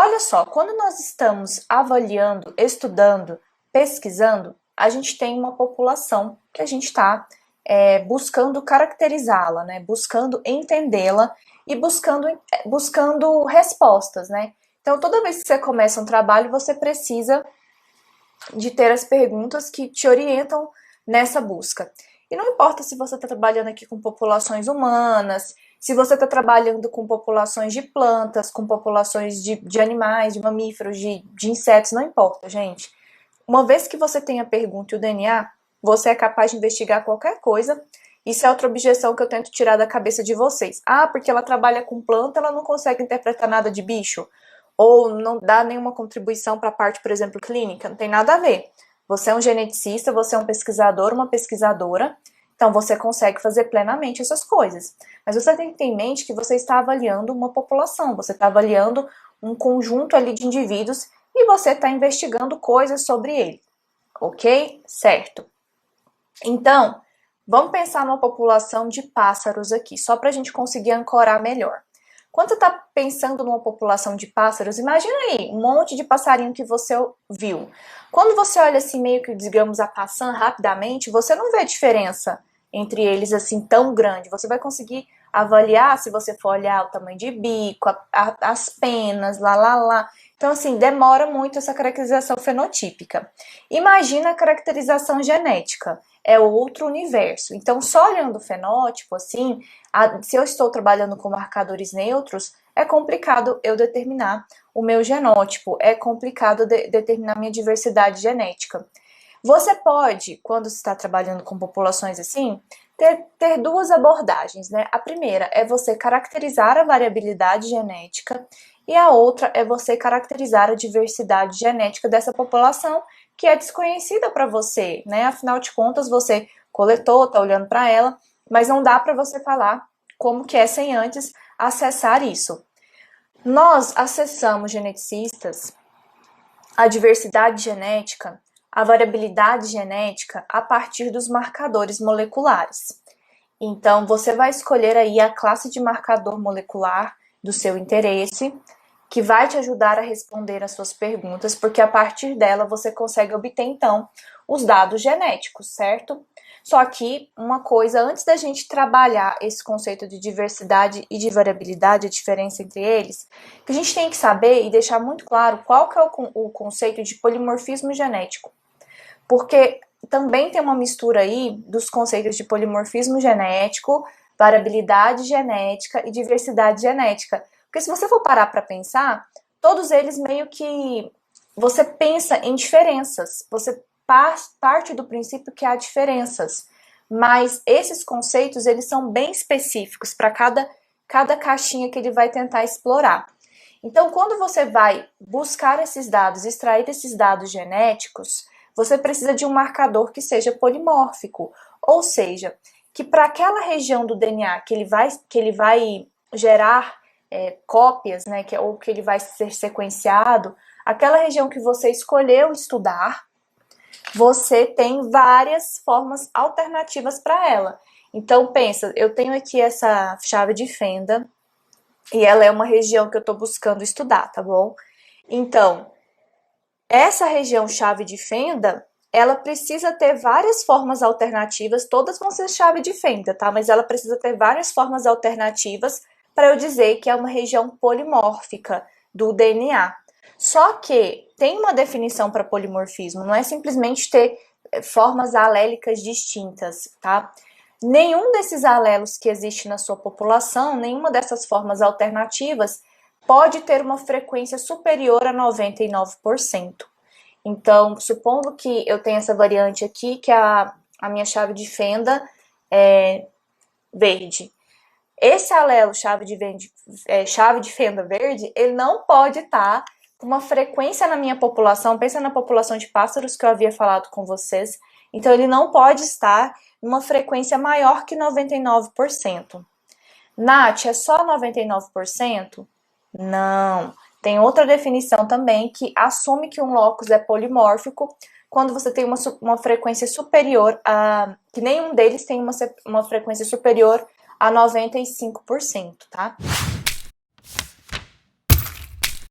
Olha só, quando nós estamos avaliando, estudando, pesquisando, a gente tem uma população que a gente está buscando caracterizá-la, né? Buscando entendê-la e buscando respostas, né? Então, toda vez que você começa um trabalho, você precisa de ter as perguntas que te orientam nessa busca. E não importa se você está trabalhando aqui com populações humanas, se você está trabalhando com populações de plantas, com populações de animais, de mamíferos, de insetos, não importa, gente. Uma vez que você tem a pergunta e o DNA, você é capaz de investigar qualquer coisa. Isso é outra objeção que eu tento tirar da cabeça de vocês. Ah, porque ela trabalha com planta, ela não consegue interpretar nada de bicho. Ou não dá nenhuma contribuição para a parte, por exemplo, clínica. Não tem nada a ver. Você é um geneticista, você é um pesquisador, uma pesquisadora, então você consegue fazer plenamente essas coisas. Mas você tem que ter em mente que você está avaliando uma população, você está avaliando um conjunto ali de indivíduos e você está investigando coisas sobre ele, ok? Certo. Então, vamos pensar numa população de pássaros aqui, só para a gente conseguir ancorar melhor. Quando você está pensando numa população de pássaros, imagina aí, um monte de passarinho que você viu. Quando você olha assim, meio que, digamos, a passando rapidamente, você não vê diferença entre eles assim tão grande. Você vai conseguir avaliar, se você for olhar o tamanho de bico, as penas, lá. Então, assim, demora muito essa caracterização fenotípica. Imagina a caracterização genética. É outro universo. Então, só olhando o fenótipo, assim, se eu estou trabalhando com marcadores neutros, é complicado eu determinar o meu genótipo, é complicado determinar minha diversidade genética. Você pode, quando você está trabalhando com populações assim, ter duas abordagens, né? A primeira é você caracterizar a variabilidade genética e a outra é você caracterizar a diversidade genética dessa população que é desconhecida para você, né? Afinal de contas, você coletou, está olhando para ela, mas não dá para você falar como que é sem antes acessar isso. Nós acessamos, geneticistas, a diversidade genética, a variabilidade genética a partir dos marcadores moleculares. Então, você vai escolher aí a classe de marcador molecular do seu interesse, que vai te ajudar a responder as suas perguntas, porque a partir dela você consegue obter, então, os dados genéticos, certo? Só que uma coisa, antes da gente trabalhar esse conceito de diversidade e de variabilidade, a diferença entre eles, que a gente tem que saber e deixar muito claro qual que é o conceito de polimorfismo genético. Porque também tem uma mistura aí dos conceitos de polimorfismo genético, variabilidade genética e diversidade genética. Porque se você for parar para pensar, todos eles meio que você pensa em diferenças, você parte do princípio que há diferenças, mas esses conceitos eles são bem específicos para cada caixinha que ele vai tentar explorar. Então, quando você vai buscar esses dados, extrair esses dados genéticos, você precisa de um marcador que seja polimórfico, ou seja, que para aquela região do DNA que ele vai gerar cópias, né, ou que ele vai ser sequenciado, aquela região que você escolheu estudar, você tem várias formas alternativas para ela. Então pensa, eu tenho aqui essa chave de fenda e ela é uma região que eu estou buscando estudar, tá bom? Então, essa região chave de fenda, ela precisa ter várias formas alternativas, todas vão ser chave de fenda, tá? Mas ela precisa ter várias formas alternativas para eu dizer que é uma região polimórfica do DNA. Só que tem uma definição para polimorfismo, não é simplesmente ter formas alélicas distintas, tá? Nenhum desses alelos que existe na sua população, nenhuma dessas formas alternativas pode ter uma frequência superior a 99%. Então, supondo que eu tenha essa variante aqui, que a minha chave de fenda é verde. Esse alelo chave de fenda verde, ele não pode estar com uma frequência na minha população, pensa na população de pássaros que eu havia falado com vocês, então ele não pode estar numa frequência maior que 99%. Nath, é só 99%? Não. Tem outra definição também que assume que um locus é polimórfico quando você tem uma frequência superior a... que nenhum deles tem uma frequência superior a 95%, tá?